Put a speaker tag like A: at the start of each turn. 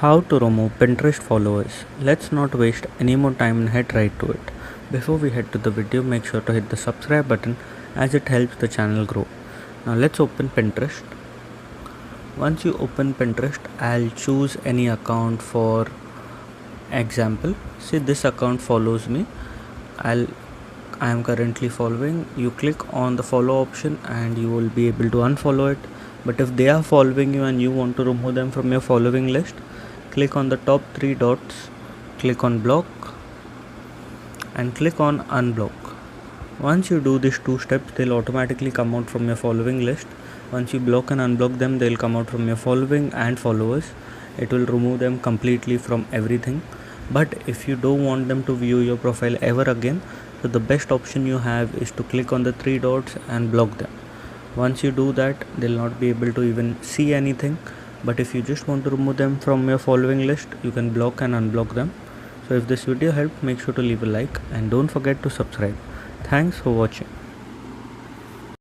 A: How to remove Pinterest followers. Let's not waste any more time and head right to it. Before we head to the video, make sure to hit the subscribe button as it helps the channel grow. Now let's open Pinterest. Once you open Pinterest, I'll choose any account. For example, see, this account follows me. I am currently following. You click on the follow option and you will be able to unfollow it. But if they are following you and you want to remove them from your following list, click on the top three dots, click on block and click on unblock. Once you do these two steps, they'll automatically come out from your following list. Once you block and unblock them, they'll come out from your following and followers. It will remove them completely from everything. But if you don't want them to view your profile ever again, so the best option you have is to click on the three dots and block them. Once you do that, they'll not be able to even see anything. But if you just want to remove them from your following list, you can block and unblock them. So if this video helped, make sure to leave a like and don't forget to subscribe. Thanks for watching.